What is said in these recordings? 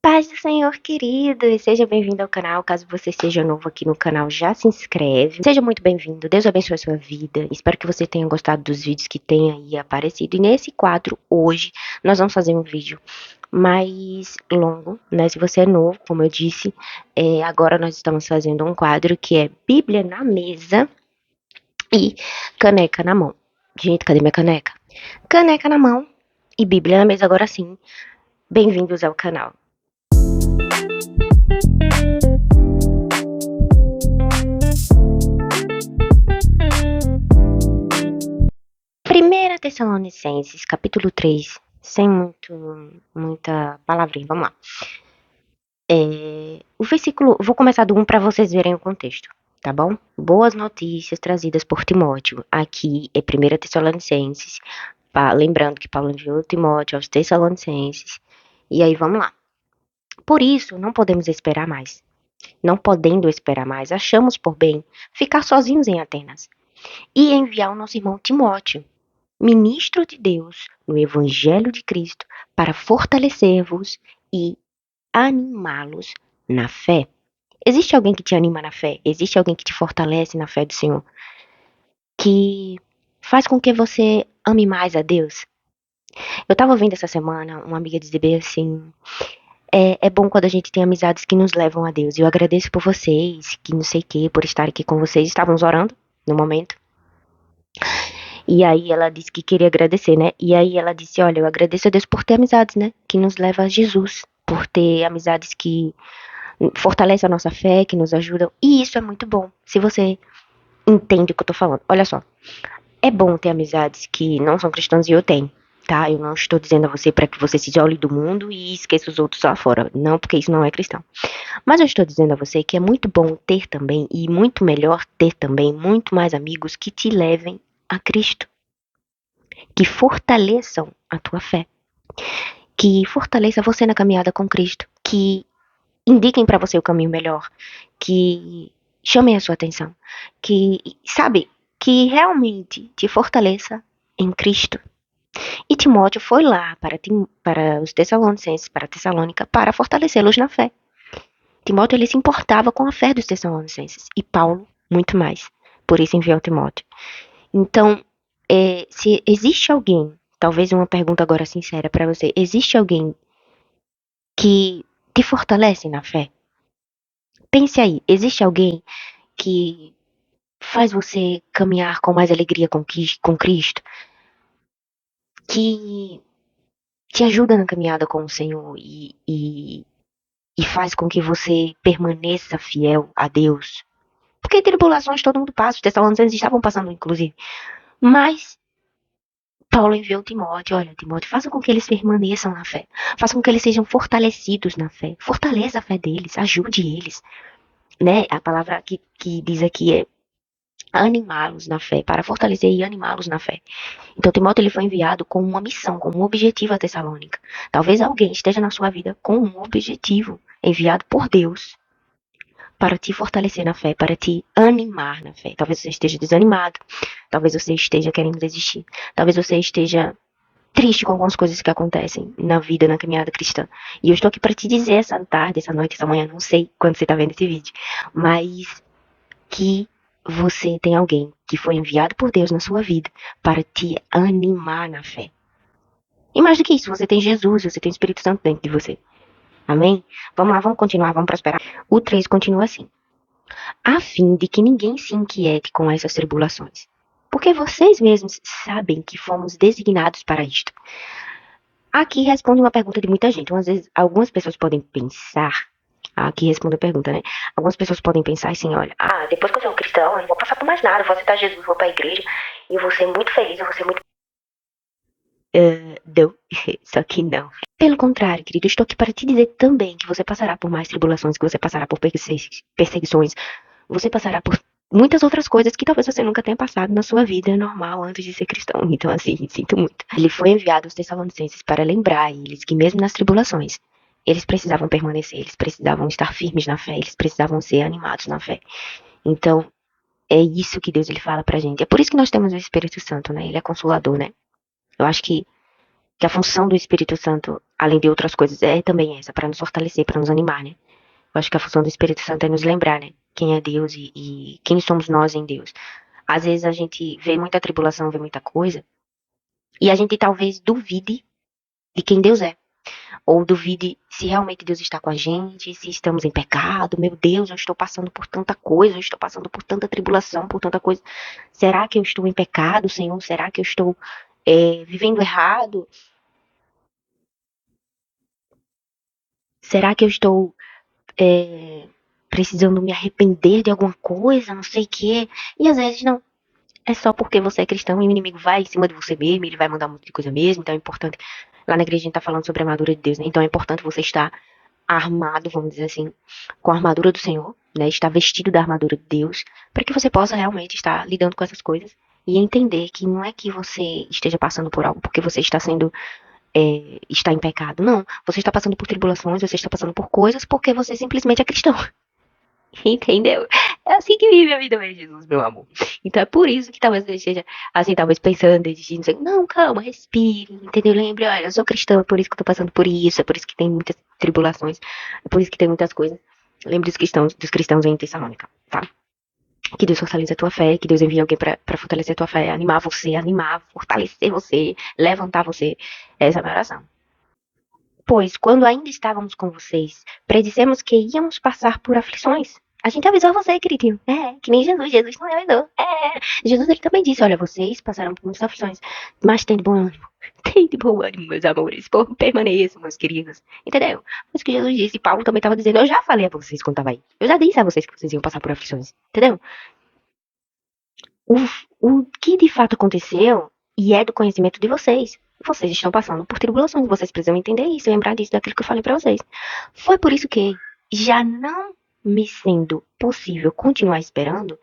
Paz do Senhor, querido, e seja bem-vindo ao canal. Caso você seja novo aqui no canal, já se inscreve. Seja muito bem-vindo, Deus abençoe a sua vida. Espero que você tenha gostado dos vídeos que tem aí aparecido. E nesse quadro, hoje, nós vamos fazer um vídeo mais longo, né? Se você é novo, como eu disse, agora nós estamos fazendo um quadro que é Bíblia na mesa e caneca na mão. Gente, cadê minha caneca? Caneca na mão e Bíblia na mesa, agora sim. Bem-vindos ao canal. Primeira Tessalonicenses, capítulo 3, sem muita palavrinha, vamos lá. O versículo, vou começar do 1 para vocês verem o contexto, tá bom? Boas notícias trazidas por Timóteo, aqui é 1 Tessalonicenses, lembrando que Paulo enviou Timóteo aos Tessalonicenses, e aí vamos lá. Por isso, não podemos esperar mais. Não podendo esperar mais, achamos por bem ficar sozinhos em Atenas e enviar o nosso irmão Timóteo, ministro de Deus no Evangelho de Cristo, para fortalecer-vos e animá-los na fé. Existe alguém que te anima na fé? Existe alguém que te fortalece na fé do Senhor? Que faz com que você ame mais a Deus? Eu tava vendo essa semana uma amiga dizer bem assim: é bom quando a gente tem amizades que nos levam a Deus. Eu agradeço por vocês, que não sei o que, por estar aqui com vocês. Estávamos orando no momento. E aí ela disse que queria agradecer, né? E aí ela disse, olha, eu agradeço a Deus por ter amizades, né? Que nos leva a Jesus, por ter amizades que fortalecem a nossa fé, que nos ajudam. E isso é muito bom, se você entende o que eu tô falando. Olha só, é bom ter amizades que não são cristãs e eu tenho, tá? Eu não estou dizendo a você para que você se isole do mundo e esqueça os outros lá fora. Não, porque isso não é cristão. Mas eu estou dizendo a você que é muito bom ter também, e muito melhor ter também, muito mais amigos que te levem a Cristo, que fortaleçam a tua fé, que fortaleça você na caminhada com Cristo, que indiquem para você o caminho melhor, que chamem a sua atenção, que, sabe, que realmente te fortaleça em Cristo. E Timóteo foi lá para os Tessalonicenses, para Tessalônica, para fortalecê-los na fé. Timóteo, ele se importava com a fé dos Tessalonicenses, e Paulo, muito mais. Por isso enviou Timóteo. Então, se existe alguém, talvez uma pergunta agora sincera para você, existe alguém que te fortalece na fé? Pense aí, existe alguém que faz você caminhar com mais alegria com Cristo, que te ajuda na caminhada com o Senhor e faz com que você permaneça fiel a Deus? Porque tribulações todo mundo passa, os Tessalonicenses estavam passando, inclusive. Mas Paulo enviou Timóteo, olha, Timóteo, faça com que eles permaneçam na fé. Faça com que eles sejam fortalecidos na fé. Fortaleça a fé deles, ajude eles. Né? A palavra que diz aqui é animá-los na fé, para fortalecer e animá-los na fé. Então Timóteo, ele foi enviado com uma missão, com um objetivo a Tessalônica. Talvez alguém esteja na sua vida com um objetivo enviado por Deus para te fortalecer na fé, para te animar na fé. Talvez você esteja desanimado, talvez você esteja querendo desistir, talvez você esteja triste com algumas coisas que acontecem na vida, na caminhada cristã. E eu estou aqui para te dizer essa tarde, essa noite, essa manhã, não sei quando você está vendo esse vídeo, mas que você tem alguém que foi enviado por Deus na sua vida para te animar na fé. E mais do que isso, você tem Jesus, você tem o Espírito Santo dentro de você. Amém? Vamos lá, vamos continuar, vamos prosperar. O 3 continua assim: a fim de que ninguém se inquiete com essas tribulações, porque vocês mesmos sabem que fomos designados para isto. Aqui responde uma pergunta de muita gente. Às vezes, algumas pessoas podem pensar. Aqui responde a pergunta, né? Algumas pessoas podem pensar assim: olha, depois que eu sou um cristão, eu não vou passar por mais nada, eu vou aceitar Jesus, vou para a igreja e eu vou ser muito feliz, eu vou ser muito. Não, só que não. Pelo contrário, querido, eu estou aqui para te dizer também que você passará por mais tribulações, que você passará por perseguições, você passará por muitas outras coisas que talvez você nunca tenha passado na sua vida normal antes de ser cristão. Então, assim, sinto muito. Ele foi enviado aos Tessalonicenses para lembrar a eles que mesmo nas tribulações, eles precisavam permanecer, eles precisavam estar firmes na fé, eles precisavam ser animados na fé. Então, é isso que Deus ele fala pra gente. É por isso que nós temos o Espírito Santo, né? Ele é consolador, né? Eu acho que Que a função do Espírito Santo, além de outras coisas, é também essa, para nos fortalecer, para nos animar, né? Eu acho que a função do Espírito Santo é nos lembrar, né? Quem é Deus e quem somos nós em Deus. Às vezes a gente vê muita tribulação, vê muita coisa, e a gente talvez duvide de quem Deus é. Ou duvide se realmente Deus está com a gente, se estamos em pecado. Meu Deus, eu estou passando por tanta coisa, eu estou passando por tanta tribulação, por tanta coisa. Será que eu estou em pecado, Senhor? Será que eu estou vivendo errado? Será que eu estou é, precisando me arrepender de alguma coisa? Não sei o quê. E às vezes não. É só porque você é cristão e o inimigo vai em cima de você mesmo, ele vai mandar um monte de coisa mesmo. Então é importante. Lá na igreja a gente tá falando sobre a armadura de Deus, né? Então é importante você estar armado, vamos dizer assim, com a armadura do Senhor, né? Estar vestido da armadura de Deus, para que você possa realmente estar lidando com essas coisas e entender que não é que você esteja passando por algo porque você está sendo está em pecado. Não, você está passando por tribulações, você está passando por coisas porque você simplesmente é cristão. Entendeu? É assim que vive a vida de Jesus, meu amor. Então é por isso que talvez você esteja, assim, talvez pensando, desistindo, dizendo, não, calma, respire, entendeu? Lembre, olha, eu sou cristão, é por isso que eu tô passando por isso, é por isso que tem muitas tribulações, é por isso que tem muitas coisas. Lembre dos cristãos em Tessalônica, tá? Que Deus fortaleça a tua fé, que Deus envie alguém pra fortalecer a tua fé, animar, fortalecer você, levantar você. Essa é a minha oração. Pois, quando ainda estávamos com vocês, predissemos que íamos passar por aflições. A gente avisou você, queridinho. Que nem Jesus. Jesus não avisou. Jesus ele também disse: olha, vocês passaram por muitas aflições, mas tem de bom ânimo. Tem de bom ânimo, meus amores. Permaneçam, meus queridos. Entendeu? Mas o que Jesus disse, Paulo também estava dizendo: eu já falei a vocês quando estava aí. Eu já disse a vocês que vocês iam passar por aflições. Entendeu? O, o que de fato aconteceu e é do conhecimento de vocês. Vocês estão passando por tribulações, vocês precisam entender isso, lembrar disso, daquilo que eu falei para vocês. Foi por isso que, já não me sendo possível continuar esperando,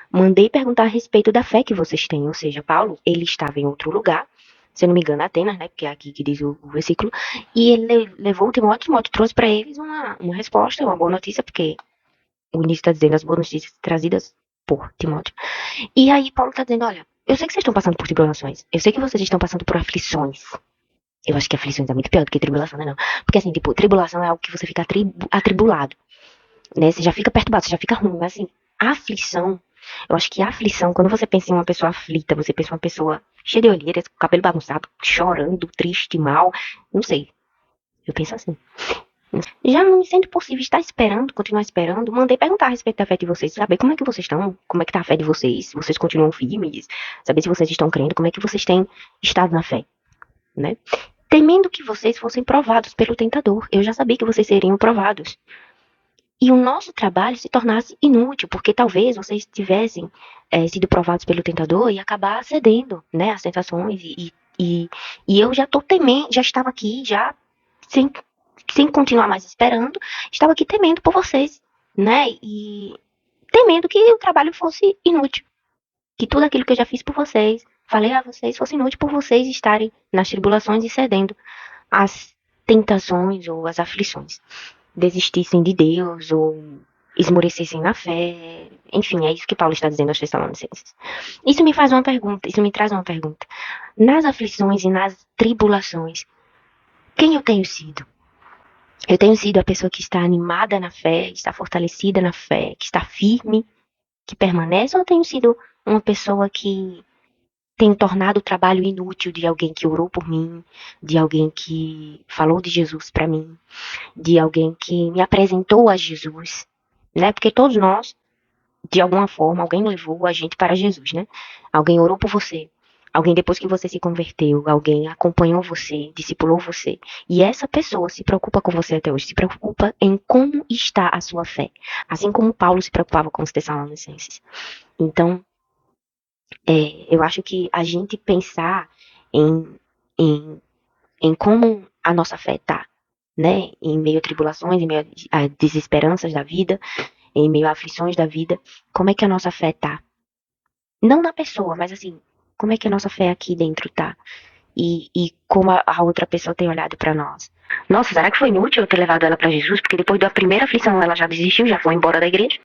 mandei perguntar a respeito da fé que vocês têm. Ou seja, Paulo, ele estava em outro lugar, se eu não me engano, Atenas, né? Porque é aqui que diz o versículo, e ele levou o Timóteo trouxe para eles uma resposta, uma boa notícia, porque o início está dizendo as boas notícias trazidas por Timóteo. E aí Paulo tá dizendo, olha, eu sei que vocês estão passando por tribulações. Eu sei que vocês estão passando por aflições. Eu acho que aflições é muito pior do que tribulação, né? Não. Porque assim, tipo, tribulação é algo que você fica atribulado, né? Você já fica perturbado, você já fica ruim. Mas assim, aflição, eu acho que a aflição, quando você pensa em uma pessoa aflita, você pensa em uma pessoa cheia de olheiras, com o cabelo bagunçado, chorando, triste, mal, não sei. Eu penso assim. Já não me sendo possível estar esperando, continuar esperando, mandei perguntar a respeito da fé de vocês, saber como é que vocês estão, como é que tá a fé de vocês, se vocês continuam firmes, saber se vocês estão crendo, como é que vocês têm estado na fé, né? Temendo que vocês fossem provados pelo tentador. Eu já sabia que vocês seriam provados. E o nosso trabalho se tornasse inútil, porque talvez vocês tivessem sido provados pelo tentador e acabar cedendo, né, às tentações. E eu já tô temendo, já estava aqui, já sem sem continuar mais esperando, estava aqui temendo por vocês, né? E temendo que o trabalho fosse inútil. Que tudo aquilo que eu já fiz por vocês, falei a vocês, fosse inútil por vocês estarem nas tribulações e cedendo às tentações ou às aflições. Desistissem de Deus ou esmorecessem na fé. Enfim, é isso que Paulo está dizendo aos Tessalonicenses. Isso me faz uma pergunta, isso me traz uma pergunta. Nas aflições e nas tribulações, quem eu tenho sido? Eu tenho sido a pessoa que está animada na fé, está fortalecida na fé, que está firme, que permanece, ou eu tenho sido uma pessoa que tem tornado o trabalho inútil de alguém que orou por mim, de alguém que falou de Jesus para mim, de alguém que me apresentou a Jesus, né? Porque todos nós, de alguma forma, alguém levou a gente para Jesus, né? Alguém orou por você. Alguém depois que você se converteu, alguém acompanhou você, discipulou você. E essa pessoa se preocupa com você até hoje, se preocupa em como está a sua fé. Assim como Paulo se preocupava com os Tessalonicenses. Então, eu acho que a gente pensar em, em, em como a nossa fé está, né? Em meio a tribulações, em meio a desesperanças da vida, em meio a aflições da vida, como é que a nossa fé está? Não na pessoa, mas assim, como é que a nossa fé aqui dentro tá? E como a outra pessoa tem olhado para nós. Nossa, será que foi inútil eu ter levado ela para Jesus? Porque depois da primeira aflição ela já desistiu, já foi embora da igreja,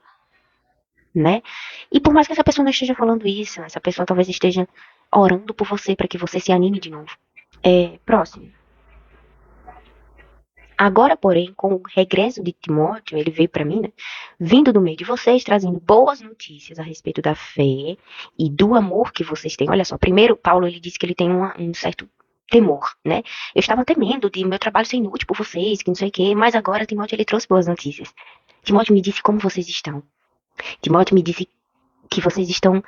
né? E por mais que essa pessoa não esteja falando isso, essa pessoa talvez esteja orando por você para que você se anime de novo. Próximo. Agora, porém, com o regresso de Timóteo, ele veio para mim, né? Vindo do meio de vocês, trazendo boas notícias a respeito da fé e do amor que vocês têm. Olha só, primeiro, Paulo, ele disse que ele tem um certo temor, né? Eu estava temendo de meu trabalho ser inútil por vocês, que não sei o quê, mas agora Timóteo, ele trouxe boas notícias. Timóteo me disse como vocês estão. Timóteo me disse que vocês estão,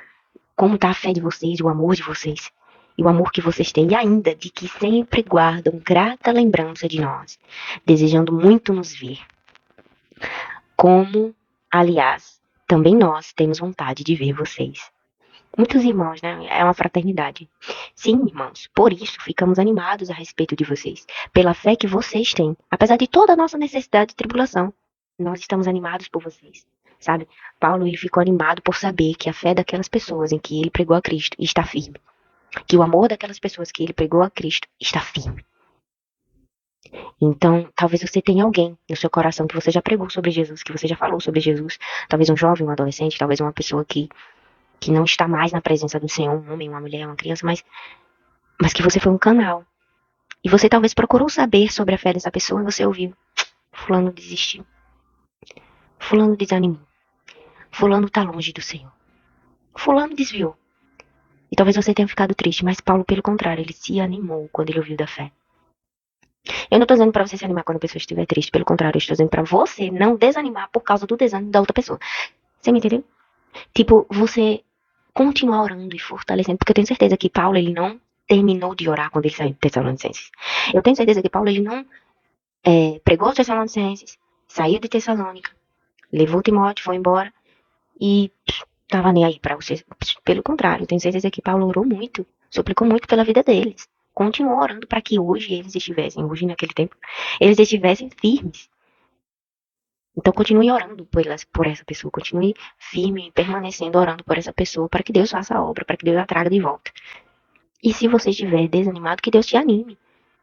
como está a fé de vocês, o amor de vocês. E o amor que vocês têm, e ainda de que sempre guardam grata lembrança de nós, desejando muito nos ver. Como, aliás, também nós temos vontade de ver vocês. Muitos irmãos, né? É uma fraternidade. Sim, irmãos, por isso ficamos animados a respeito de vocês, pela fé que vocês têm. Apesar de toda a nossa necessidade e tribulação, nós estamos animados por vocês. Sabe? Paulo, ele ficou animado por saber que a fé daquelas pessoas em que ele pregou a Cristo está firme. Que o amor daquelas pessoas que ele pregou a Cristo está firme. Então, talvez você tenha alguém no seu coração que você já pregou sobre Jesus, que você já falou sobre Jesus. Talvez um jovem, um adolescente, talvez uma pessoa que não está mais na presença do Senhor, um homem, uma mulher, uma criança, mas que você foi um canal. E você talvez procurou saber sobre a fé dessa pessoa e você ouviu. Fulano desistiu. Fulano desanimou. Fulano está longe do Senhor. Fulano desviou. E talvez você tenha ficado triste, mas Paulo, pelo contrário, ele se animou quando ele ouviu da fé. Eu não tô dizendo pra você se animar quando a pessoa estiver triste, pelo contrário, eu estou dizendo pra você não desanimar por causa do desânimo da outra pessoa. Você me entendeu? Tipo, você continuar orando e fortalecendo, porque eu tenho certeza que Paulo, ele não terminou de orar quando ele saiu de Tessalonicenses. Eu tenho certeza que Paulo, ele não pregou os Tessalonicenses, saiu de Tessalônica, levou Timóteo, foi embora e tava nem aí pra vocês. Pelo contrário, eu tenho certeza que Paulo orou muito, suplicou muito pela vida deles. Continuou orando para que hoje eles estivessem, hoje naquele tempo, eles estivessem firmes. Então continue orando por essa pessoa, continue firme, permanecendo orando por essa pessoa, para que Deus faça a obra, para que Deus a traga de volta. E se você estiver desanimado, que Deus te anime.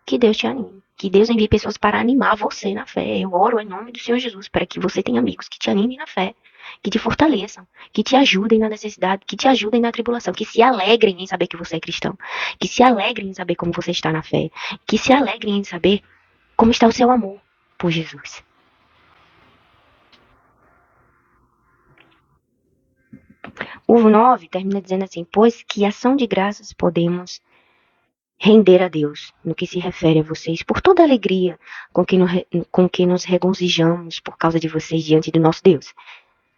Que Deus te anime. Que Deus envie pessoas para animar você na fé. Eu oro em nome do Senhor Jesus para que você tenha amigos que te animem na fé, que te fortaleçam, que te ajudem na necessidade, que te ajudem na tribulação, que se alegrem em saber que você é cristão, que se alegrem em saber como você está na fé, que se alegrem em saber como está o seu amor por Jesus. O 9 termina dizendo assim: pois que ação de graças podemos render a Deus, no que se refere a vocês, por toda a alegria com que nos regozijamos por causa de vocês diante do nosso Deus.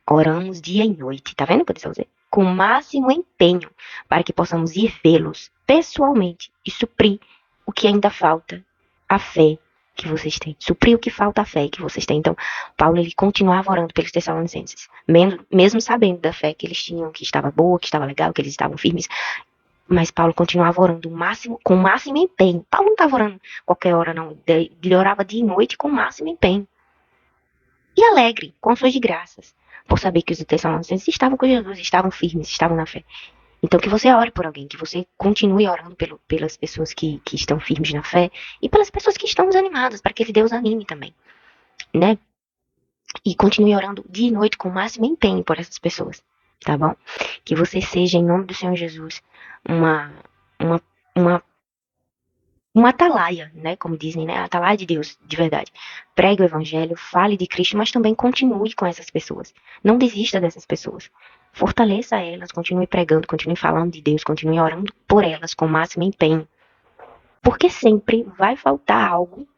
Oramos dia e noite, tá vendo o que eu estou dizendo? Com o máximo empenho, para que possamos ir vê-los pessoalmente e suprir o que ainda falta, a fé que vocês têm. Suprir o que falta, a fé que vocês têm. Então, Paulo, ele continuava orando pelos Tessalonicenses, mesmo sabendo da fé que eles tinham, que estava boa, que estava legal, que eles estavam firmes. Mas Paulo continuava orando com o máximo empenho. Paulo não estava orando qualquer hora, não. Ele orava dia e noite com o máximo empenho. E alegre, com ações de graças, por saber que os Tessalonicenses estavam com Jesus, estavam firmes, estavam na fé. Então, que você ore por alguém, que você continue orando pelas pessoas que estão firmes na fé e pelas pessoas que estão desanimadas, para que Deus anime também, né? E continue orando dia e noite com o máximo empenho por essas pessoas, tá bom? Que você seja, em nome do Senhor Jesus, uma, uma, uma uma atalaia, né? Como dizem, né? A atalaia de Deus, de verdade. Pregue o evangelho, fale de Cristo, mas também continue com essas pessoas. Não desista dessas pessoas. Fortaleça elas, continue pregando, continue falando de Deus, continue orando por elas com o máximo empenho. Porque sempre vai faltar algo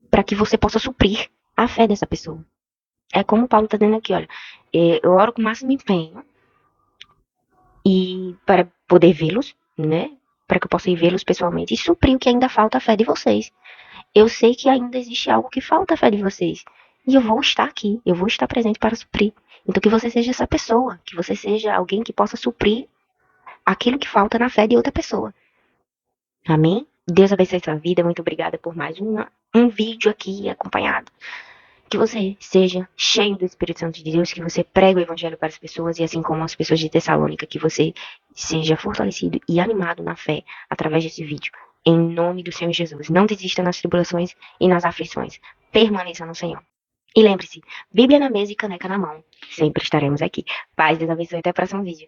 para que você possa suprir a fé dessa pessoa. É como o Paulo está dizendo aqui, olha, eu oro com o máximo empenho e para poder vê-los, né? Para que eu possa ir vê-los pessoalmente e suprir o que ainda falta a fé de vocês. Eu sei que ainda existe algo que falta a fé de vocês. E eu vou estar aqui, eu vou estar presente para suprir. Então que você seja essa pessoa, que você seja alguém que possa suprir aquilo que falta na fé de outra pessoa. Amém? Deus abençoe sua vida. Muito obrigada por mais um vídeo aqui acompanhado. Que você seja cheio do Espírito Santo de Deus, que você pregue o Evangelho para as pessoas e assim como as pessoas de Tessalônica, que você seja fortalecido e animado na fé através desse vídeo. Em nome do Senhor Jesus. Não desista nas tribulações e nas aflições. Permaneça no Senhor. E lembre-se, Bíblia na mesa e caneca na mão. Sempre estaremos aqui. Paz, Deus abençoe. Até o próximo vídeo.